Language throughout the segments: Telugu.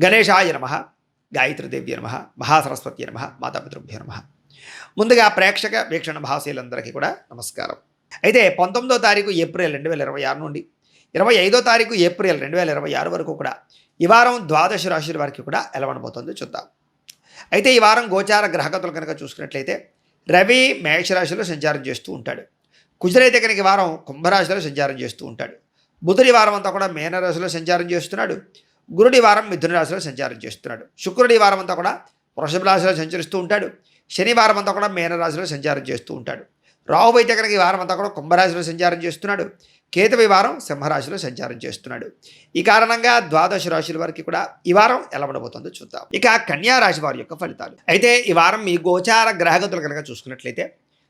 గణేశాయ నమః, గాయత్రీదేవ్య నమః, మహాసరస్వతి నమః, మాతాపితృభ్యో నమః. ముందుగా ప్రేక్షక వీక్షణ భాషలందరికీ కూడా నమస్కారం. అయితే 19వ తారీఖు ఏప్రిల్ 2026 నుండి 25వ తారీఖు ఏప్రిల్ 2026 వరకు కూడా ఈ వారం ద్వాదశ రాశుల వారికి కూడా ఎలా ఉండబోతుందో చూద్దాం. అయితే ఈ వారం గోచార గ్రహగతులు కనుక చూసుకున్నట్లయితే రవి మేషరాశిలో సంచారం చేస్తూ ఉంటాడు. కుజుడైతే కనుక ఈ వారం కుంభరాశిలో సంచారం చేస్తూ ఉంటాడు. బుధుడి వారం అంతా కూడా మీనరాశిలో సంచారం చేస్తున్నాడు. గురుడి వారం మిథున రాశిలో సంచారం చేస్తున్నాడు. శుక్రుడి వారం అంతా కూడా వృషభ రాశిలో సంచరిస్తూ ఉంటాడు. శనివారం అంతా కూడా మీనరాశిలో సంచారం చేస్తూ ఉంటాడు. రాహు అయితే కనుక ఈ వారం అంతా కూడా కుంభరాశిలో సంచారం చేస్తున్నాడు. కేతువు ఈ వారం సింహరాశిలో సంచారం చేస్తున్నాడు. ఈ కారణంగా ద్వాదశ రాశుల వారికి కూడా ఈ వారం ఎలా ఉండబోతుందో చూద్దాం. ఇక కన్యా రాశి వారి యొక్క ఫలితాలు. అయితే ఈ వారం మీ గోచార గ్రహగతులు కనుక చూసుకున్నట్లయితే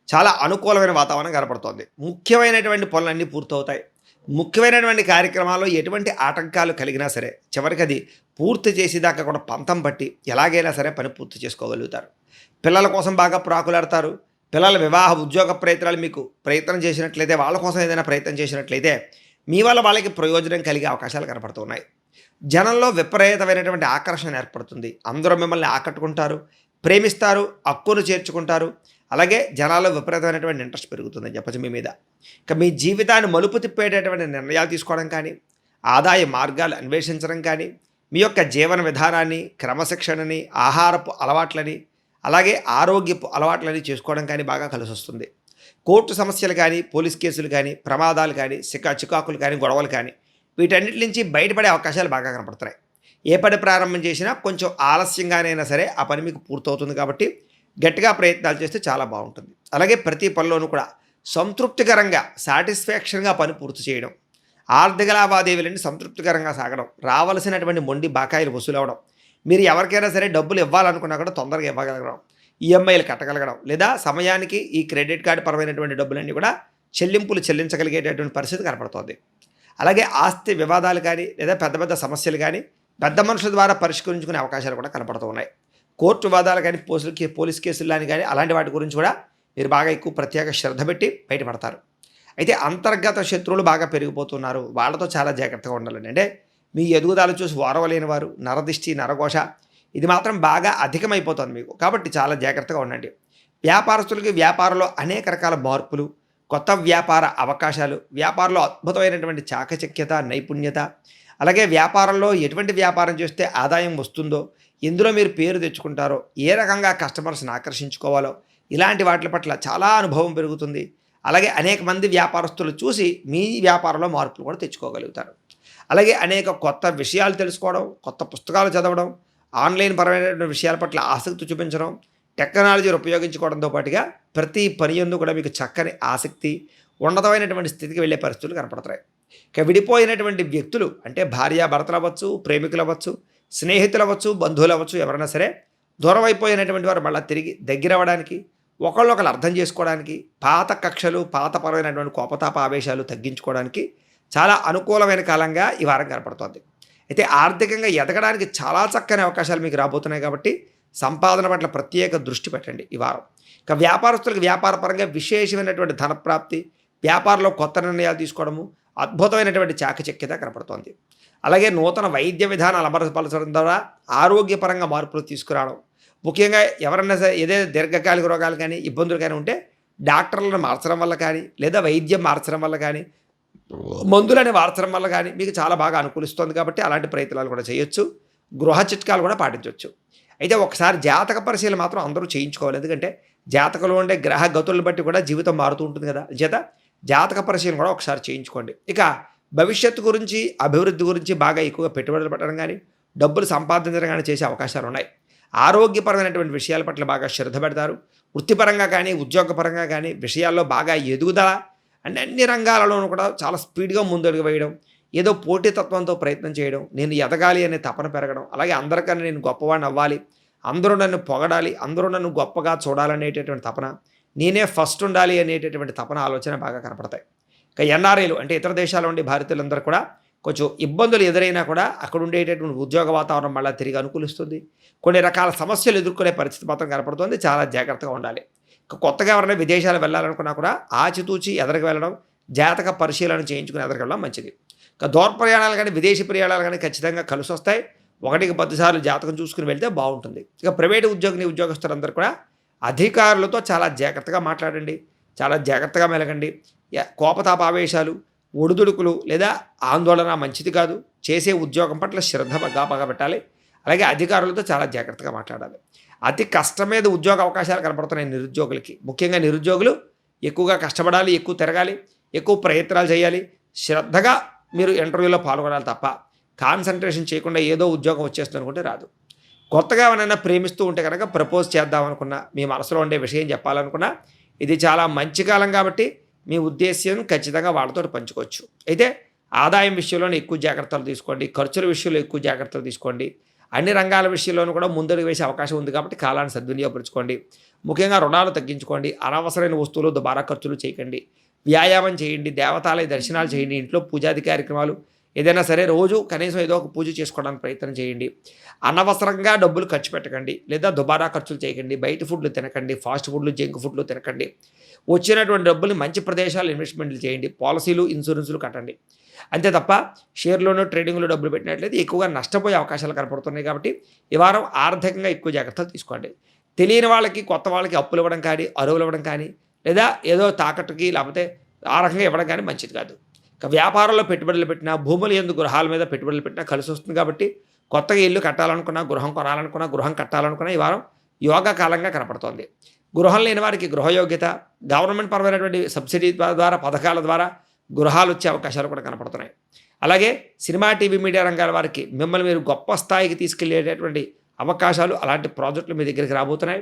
చాలా అనుకూలమైన వాతావరణం కనపడుతోంది. ముఖ్యమైనటువంటి పనులన్నీ పూర్తవుతాయి. ముఖ్యమైనటువంటి కార్యక్రమాల్లో ఎటువంటి ఆటంకాలు కలిగినా సరే చివరికి అది పూర్తి చేసేదాకా కూడా పంతం పట్టి ఎలాగైనా సరే పని పూర్తి చేసుకోగలుగుతారు. పిల్లల కోసం బాగా ప్రాకులాడతారు. పిల్లల వివాహ ఉద్యోగ ప్రయత్నాలు మీకు ప్రయత్నం చేసినట్లయితే, వాళ్ళ కోసం ఏదైనా ప్రయత్నం చేసినట్లయితే మీ వల్ల వాళ్ళకి ప్రయోజనం కలిగే అవకాశాలు కనపడుతున్నాయి. జనంలో విపరీతమైనటువంటి ఆకర్షణ ఏర్పడుతుంది. అందరూ మిమ్మల్ని ఆకట్టుకుంటారు, ప్రేమిస్తారు, హక్కును చేర్చుకుంటారు. అలాగే జనాల్లో విపరీతమైనటువంటి ఇంట్రెస్ట్ పెరుగుతుందని చెప్పచ్చు మీ మీద. ఇక మీ జీవితాన్ని మలుపు తిప్పేటటువంటి నిర్ణయాలు తీసుకోవడం కానీ, ఆదాయ మార్గాలు అన్వేషించడం కానీ, మీ యొక్క జీవన విధానాన్ని, క్రమశిక్షణని, ఆహారపు అలవాట్లని, అలాగే ఆరోగ్యపు అలవాట్లని చేసుకోవడం కానీ బాగా కలిసి వస్తుంది. కోర్టు సమస్యలు కానీ, పోలీస్ కేసులు కానీ, ప్రమాదాలు కానీ, చికాకులు కానీ, గొడవలు కానీ వీటన్నిటి నుంచి బయటపడే అవకాశాలు బాగా కనపడుతున్నాయి. ఏ పని ప్రారంభం చేసినా కొంచెం ఆలస్యంగానైనా సరే ఆ పని మీకు పూర్తవుతుంది. కాబట్టి గట్టిగా ప్రయత్నాలు చేస్తే చాలా బాగుంటుంది. అలాగే ప్రతి పనిలోనూ కూడా సంతృప్తికరంగా, సాటిస్ఫాక్షన్గా పని పూర్తి చేయడం, ఆర్థిక లావాదేవీలన్నీ సంతృప్తికరంగా సాగడం, రావాల్సినటువంటి మొండి బకాయిలు వసూలవడం, మీరు ఎవరికైనా సరే డబ్బులు ఇవ్వాలనుకున్నా కూడా తొందరగా ఇవ్వగలగడం, ఈఎంఐలు కట్టగలగడం, లేదా సమయానికి ఈ క్రెడిట్ కార్డు పరమైనటువంటి డబ్బులన్నీ కూడా చెల్లింపులు చెల్లించగలిగేటటువంటి పరిస్థితి కనపడుతోంది. అలాగే ఆస్తి వివాదాలు కానీ, లేదా పెద్ద పెద్ద సమస్యలు కానీ పెద్ద మనుషుల ద్వారా పరిష్కరించుకునే అవకాశాలు కూడా కనపడుతూ ఉన్నాయి. కోర్టు వివాదాలు కానీ, పోలీస్ కేసులు కానీ అలాంటి వాటి గురించి కూడా మీరు బాగా ఎక్కువ ప్రత్యేక శ్రద్ధ పెట్టి బయటపడతారు. అయితే అంతర్గత శత్రువులు బాగా పెరిగిపోతున్నారు. వాళ్ళతో చాలా జాగ్రత్తగా ఉండాలండి. అంటే మీ ఎదుగుదల చూసి ఓరవలేని వారు, నరదిష్టి, నరఘోష ఇది మాత్రం బాగా అధికమైపోతుంది మీకు. కాబట్టి చాలా జాగ్రత్తగా ఉండండి. వ్యాపారస్తులకి వ్యాపారంలో అనేక రకాల మార్పులు, కొత్త వ్యాపార అవకాశాలు, వ్యాపారంలో అద్భుతమైనటువంటి చాకచక్యత, నైపుణ్యత, అలాగే వ్యాపారంలో ఎటువంటి వ్యాపారం చేస్తే ఆదాయం వస్తుందో, ఎందులో మీరు పేరు తెచ్చుకుంటారో, ఏ రకంగా కస్టమర్స్ని ఆకర్షించుకోవాలో ఇలాంటి వాటి పట్ల చాలా అనుభవం పెరుగుతుంది. అలాగే అనేక మంది వ్యాపారస్తులు చూసి మీ వ్యాపారంలో మార్పులు కూడా తెచ్చుకోగలుగుతారు. అలాగే అనేక కొత్త విషయాలు తెలుసుకోవడం, కొత్త పుస్తకాలు చదవడం, ఆన్లైన్ పరమైన విషయాల పట్ల ఆసక్తి చూపించడం, టెక్నాలజీని ఉపయోగించుకోవడంతో పాటుగా ప్రతి పని యందు కూడా మీకు చక్కని ఆసక్తి, ఉన్నతమైనటువంటి స్థితికి వెళ్ళే పరిస్థితులు కనపడతాయి. ఇక విడిపోయినటువంటి వ్యక్తులు అంటే భార్యాభర్తలు అవ్వచ్చు, ప్రేమికులు అవ్వచ్చు, స్నేహితులు అవ్వచ్చు, బంధువులు అవ్వచ్చు, ఎవరైనా సరే దూరం అయిపోయినటువంటి వారు మళ్ళీ తిరిగి దగ్గర అవ్వడానికి, ఒకళ్ళొకళ్ళు అర్థం చేసుకోవడానికి, పాత కక్షలు, పాతపరమైనటువంటి కోపతాప ఆవేశాలు తగ్గించుకోవడానికి చాలా అనుకూలమైన కాలంగా ఈ వారం కనపడుతోంది. అయితే ఆర్థికంగా ఎదగడానికి చాలా చక్కని అవకాశాలు మీకు రాబోతున్నాయి. కాబట్టి సంపాదన పట్ల ప్రత్యేక దృష్టి పెట్టండి ఈ వారం. ఇక వ్యాపారస్తులకు వ్యాపారపరంగా విశేషమైనటువంటి ధనప్రాప్తి, వ్యాపారంలో కొత్త నిర్ణయాలు తీసుకోవడము, అద్భుతమైనటువంటి చాకచక్యత కనపడుతోంది. అలాగే నూతన వైద్య విధానాలు అమలుపరచడం ద్వారా ఆరోగ్యపరంగా మార్పులు తీసుకురావడం, ముఖ్యంగా ఎవరైనా సరే ఏదైనా దీర్ఘకాలిక రోగాలు కానీ, ఇబ్బందులు కానీ ఉంటే డాక్టర్లను మార్చడం వల్ల కానీ, లేదా వైద్యం మార్చడం వల్ల కానీ, మందులని మార్చడం వల్ల కానీ మీకు చాలా బాగా అనుకూలిస్తుంది. కాబట్టి అలాంటి ప్రయత్నాలు కూడా చేయొచ్చు. గృహ చిట్కాలు కూడా పాటించవచ్చు. అయితే ఒకసారి జాతక పరిశీలన మాత్రం అందరూ చేయించుకోవాలి. ఎందుకంటే జాతకంలో ఉండే గ్రహ గతులను బట్టి కూడా జీవితం మారుతూ ఉంటుంది కదా. చేత జాతక పరిశీలన కూడా ఒకసారి చేయించుకోండి. ఇక భవిష్యత్తు గురించి, అభివృద్ధి గురించి బాగా ఎక్కువగా పెట్టుబడులు పెట్టడం కానీ, డబ్బులు సంపాదించడం కానీ చేసే అవకాశాలు ఉన్నాయి. ఆరోగ్యపరమైనటువంటి విషయాల పట్ల బాగా శ్రద్ధ పెడతారు. వృత్తిపరంగా కానీ, ఉద్యోగపరంగా కానీ విషయాల్లో బాగా ఎదుగుదల అంటే అన్ని రంగాలలోనూ కూడా చాలా స్పీడ్గా ముందడుగు వేయడం, ఏదో పోటీతత్వంతో ప్రయత్నం చేయడం, నేను ఎదగాలి అనే తపన పెరగడం, అలాగే అందరికన్నా నేను గొప్పవాడిని అవ్వాలి, అందరూ నన్ను పొగడాలి, అందరూ నన్ను గొప్పగా చూడాలనేటటువంటి తపన, నేనే ఫస్ట్ ఉండాలి అనేటటువంటి తపన, ఆలోచన బాగా కనపడతాయి. ఇక ఎన్ఆర్ఐలు అంటే ఇతర దేశాల నుండి భారతీయులందరూ కూడా కొంచెం ఇబ్బందులు ఎదురైనా కూడా అక్కడ ఉండేటటువంటి ఉద్యోగ వాతావరణం మళ్ళీ తిరిగి అనుకూలిస్తుంది. కొన్ని రకాల సమస్యలు ఎదుర్కొనే పరిస్థితి మాత్రం కనపడుతుంది. చాలా జాగ్రత్తగా ఉండాలి. కొత్తగా ఎవరైనా విదేశాలు వెళ్ళాలనుకున్నా కూడా ఆచితూచి ఎదరికి వెళ్ళడం, జాతక పరిశీలన చేయించుకుని ఎదరికి వెళ్ళడం మంచిది. దూర ప్రయాణాలు కానీ, విదేశీ ప్రయాణాలు కానీ ఖచ్చితంగా కలిసి వస్తాయి. ఒకటికి 10 సార్లు జాతకం చూసుకుని వెళ్తే బాగుంటుంది. ఇక ప్రైవేటు ఉద్యోగస్తులందరూ కూడా అధికారులతో చాలా జాగ్రత్తగా మాట్లాడండి, చాలా జాగ్రత్తగా మెలగండి. కోపతాపావేశాలు, ఒడిదుడుకులు లేదా ఆందోళన మంచిది కాదు. చేసే ఉద్యోగం పట్ల శ్రద్ధ బాగా పెట్టాలి. అలాగే అధికారులతో చాలా జాగ్రత్తగా మాట్లాడాలి. అతి కష్టం మీద ఉద్యోగ అవకాశాలు కనపడుతున్నాయి నిరుద్యోగులకి. ముఖ్యంగా నిరుద్యోగులు ఎక్కువగా కష్టపడాలి, ఎక్కువ తిరగాలి, ఎక్కువ ప్రయత్నాలు చేయాలి. శ్రద్ధగా మీరు ఇంటర్వ్యూలో పాల్గొనాలి తప్ప కాన్సన్ట్రేషన్ చేయకుండా ఏదో ఉద్యోగం వచ్చేస్తుంది అనుకుంటే రాదు. కొత్తగా ఎవరైనా ప్రేమిస్తూ ఉంటే కనుక ప్రపోజ్ చేద్దామనుకున్నా, మీ మనసులో ఉండే విషయం చెప్పాలనుకున్నా, ఇది చాలా మంచి కాలం కాబట్టి మీ ఉద్దేశ్యం ఖచ్చితంగా వాళ్ళతో పంచుకోవచ్చు. అయితే ఆదాయం విషయంలోనే ఎక్కువ జాగ్రత్తలు తీసుకోండి, ఖర్చుల విషయంలో ఎక్కువ జాగ్రత్తలు తీసుకోండి. అన్ని రంగాల విషయంలోనూ కూడా ముందడుగు వేసే అవకాశం ఉంది కాబట్టి కాలాన్ని సద్వినియోగపరచుకోండి. ముఖ్యంగా రుణాలు తగ్గించుకోండి, అనవసరమైన వస్తువులు దుబారా ఖర్చులు చేయకండి, వ్యాయామం చేయండి, దేవతాలయ దర్శనాలు చేయండి, ఇంట్లో పూజాది కార్యక్రమాలు ఏదైనా సరే రోజు కనీసం ఏదో ఒక పూజ చేసుకోవడానికి ప్రయత్నం చేయండి. అనవసరంగా డబ్బులు ఖర్చు పెట్టకండి, లేదా దుబారా ఖర్చులు చేయకండి, బయట ఫుడ్లు తినకండి, ఫాస్ట్ ఫుడ్లు జంక్ ఫుడ్లు తినకండి. వచ్చినటువంటి డబ్బుల్ని మంచి ప్రదేశాలు ఇన్వెస్ట్మెంట్లు చేయండి, పాలసీలు ఇన్సూరెన్సులు కట్టండి. అంతే తప్ప షేర్లోనూ ట్రేడింగ్లో డబ్బులు పెట్టినట్లయితే ఎక్కువగా నష్టపోయే అవకాశాలు కనపడుతున్నాయి కాబట్టి ఈ వారం ఆర్థికంగా ఎక్కువ జాగ్రత్తలు తీసుకోండి. తెలియని వాళ్ళకి కొత్త వాళ్ళకి అప్పులు ఇవ్వడం కానీ, అరువులు ఇవ్వడం కానీ, లేదా ఏదో తాకట్టుకి లేకపోతే ఆ రకంగా ఇవ్వడం కానీ మంచిది కాదు. ఇక వ్యాపారంలో పెట్టుబడులు పెట్టినా, భూములు ఎందు గృహాల మీద పెట్టుబడులు పెట్టినా కలిసి వస్తుంది కాబట్టి కొత్తగా ఇల్లు కట్టాలనుకున్నా, గృహం కొనాలనుకున్నా, గృహం కట్టాలనుకున్నా ఈ వారం యోగా కాలంగా కనపడుతోంది. గృహం లేని వారికి గృహయోగ్యత, గవర్నమెంట్ పరమైనటువంటి సబ్సిడీ ద్వారా పథకాల ద్వారా గృహాలు వచ్చే అవకాశాలు కూడా కనపడుతున్నాయి. అలాగే సినిమా, టీవీ, మీడియా రంగాల వారికి మిమ్మల్ని మీరు గొప్ప స్థాయికి తీసుకెళ్లేటటువంటి అవకాశాలు, అలాంటి ప్రాజెక్టులు మీ దగ్గరికి రాబోతున్నాయి.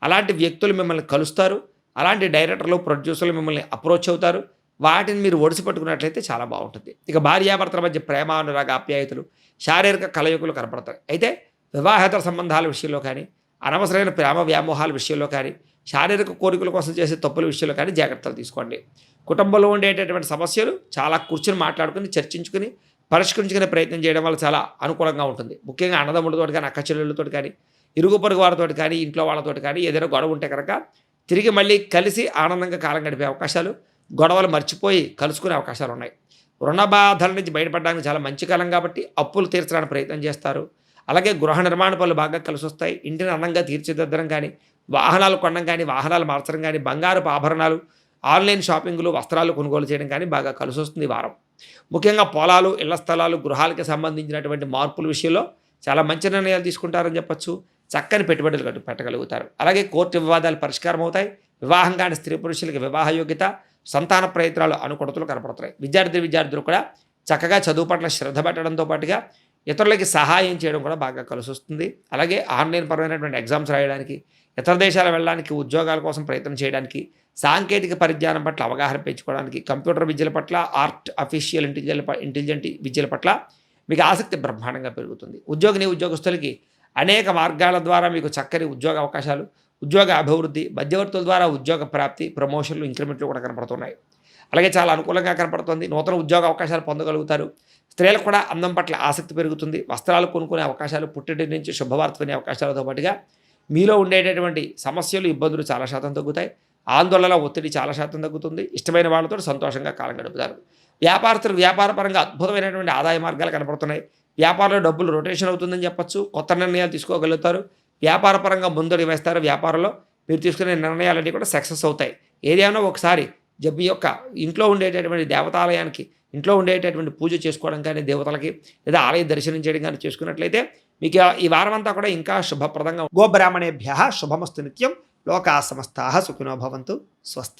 అలాంటి వ్యక్తులు మిమ్మల్ని కలుస్తారు, అలాంటి డైరెక్టర్లు, ప్రొడ్యూసర్లు మిమ్మల్ని అప్రోచ్ అవుతారు. వాటిని మీరు ఒడిసి పట్టుకున్నట్లయితే చాలా బాగుంటుంది. ఇక భార్యాభర్తల మధ్య ప్రేమ, అనురాగ, ఆప్యాయతలు, శారీరక కలయికలు కనపడతాయి. అయితే వివాహేతర సంబంధాల విషయంలో కానీ, అనవసరమైన ప్రేమ వ్యామోహాల విషయంలో కానీ, శారీరక కోరికల కోసం చేసే తప్పుల విషయంలో కానీ జాగ్రత్తలు తీసుకోండి. కుటుంబంలో ఉండేటటువంటి సమస్యలు చాలా కూర్చొని మాట్లాడుకుని, చర్చించుకుని, పరిష్కరించుకునే ప్రయత్నం చేయడం వల్ల చాలా అనుకూలంగా ఉంటుంది. ముఖ్యంగా అన్నదమ్ములతో కానీ, అక్క చెల్లెళ్ళతో కానీ, ఇరుగు పొరుగు వారితో కానీ, ఇంట్లో వాళ్ళతో కానీ ఏదైనా గొడవ ఉంటే కనుక తిరిగి మళ్ళీ కలిసి ఆనందంగా కాలం గడిపే అవకాశాలు, గొడవలు మర్చిపోయి కలుసుకునే అవకాశాలు ఉన్నాయి. రుణ బాధల నుంచి బయటపడడానికి చాలా మంచి కాలం కాబట్టి అప్పులు తీర్చడానికి ప్రయత్నం చేస్తారు. అలాగే గృహ నిర్మాణ పనులు బాగా కలిసి వస్తాయి. ఇంటిని అందంగా తీర్చిదిద్దడం కానీ, వాహనాలు కొనడం కానీ, వాహనాలు మార్చడం కానీ, బంగారపు ఆభరణాలు, ఆన్లైన్ షాపింగ్లు, వస్త్రాలు కొనుగోలు చేయడం కానీ బాగా కలిసి వస్తుంది ఈ వారం. ముఖ్యంగా పొలాలు, ఇళ్ల స్థలాలు, గృహాలకి సంబంధించినటువంటి మార్పుల విషయంలో చాలా మంచి నిర్ణయాలు తీసుకుంటారని చెప్పచ్చు. చక్కని పెట్టుబడులు పెట్టగలుగుతారు. అలాగే కోర్టు వివాదాలు పరిష్కారం అవుతాయి. వివాహం కాని స్త్రీ పురుషులకి వివాహ యోగ్యత, సంతాన ప్రయత్నాలు అనుకూలతలు కనపడుతున్నాయి. విద్యార్థులు కూడా చక్కగా చదువు పట్ల శ్రద్ధ పెట్టడంతో పాటుగా ఇతరులకి సహాయం చేయడం కూడా బాగా కలిసి వస్తుంది. అలాగే ఆన్లైన్ పరమైనటువంటి ఎగ్జామ్స్ రాయడానికి, ఇతర దేశాలు వెళ్ళడానికి, ఉద్యోగాల కోసం ప్రయత్నం చేయడానికి, సాంకేతిక పరిజ్ఞానం పట్ల అవగాహన పెంచుకోవడానికి, కంప్యూటర్ విద్యల పట్ల, ఆర్టిఫిషియల్ ఇంటెలిజెంట్ విద్యల పట్ల మీకు ఆసక్తి బ్రహ్మాండంగా పెరుగుతుంది. ఉద్యోగస్తులకి అనేక మార్గాల ద్వారా మీకు చక్కని ఉద్యోగ అవకాశాలు, ఉద్యోగ అభివృద్ధి, మధ్యవర్తుల ద్వారా ఉద్యోగ ప్రాప్తి, ప్రమోషన్లు, ఇంక్రిమెంట్లు కూడా కనపడుతున్నాయి. అలాగే చాలా అనుకూలంగా కనపడుతుంది. నూతన ఉద్యోగ అవకాశాలు పొందగలుగుతారు. స్త్రీలకు కూడా అందం పట్ల ఆసక్తి పెరుగుతుంది. వస్త్రాలు కొనుక్కునే అవకాశాలు, పుట్టింటి నుంచి శుభవార్త వినే అవకాశాలతో పాటుగా మీలో ఉండేటటువంటి సమస్యలు, ఇబ్బందులు చాలా శాతం తగ్గుతాయి. ఆందోళన, ఒత్తిడి చాలా శాతం తగ్గుతుంది. ఇష్టమైన వాళ్ళతో సంతోషంగా కాలం గడుపుతారు. వ్యాపారస్తులు వ్యాపారపరంగా అద్భుతమైనటువంటి ఆదాయ మార్గాలు కనపడుతున్నాయి. వ్యాపారంలో డబ్బులు రొటేషన్ అవుతుందని చెప్పచ్చు. కొత్త నిర్ణయాలు తీసుకోగలుగుతారు. వ్యాపారపరంగా ముందడుగు వేస్తారు. వ్యాపారంలో మీరు తీసుకునే నిర్ణయాలన్నీ కూడా సక్సెస్ అవుతాయి. ఏదైనా ఒకసారి మీ యొక్క ఇంట్లో ఉండేటటువంటి దేవతాలయానికి, ఇంట్లో ఉండేటటువంటి పూజ చేసుకోవడం కానీ, దేవతలకి లేదా ఆలయ దర్శనం చేయడం కానీ చేసుకున్నట్లయితే మీకు ఈ వారం అంతా కూడా ఇంకా శుభప్రదంగా. గోబ్రాహ్మణేభ్యః శుభమస్తు నిత్యం. లోకా సమస్తాః సుఖినో భవంతు. స్వస్తి.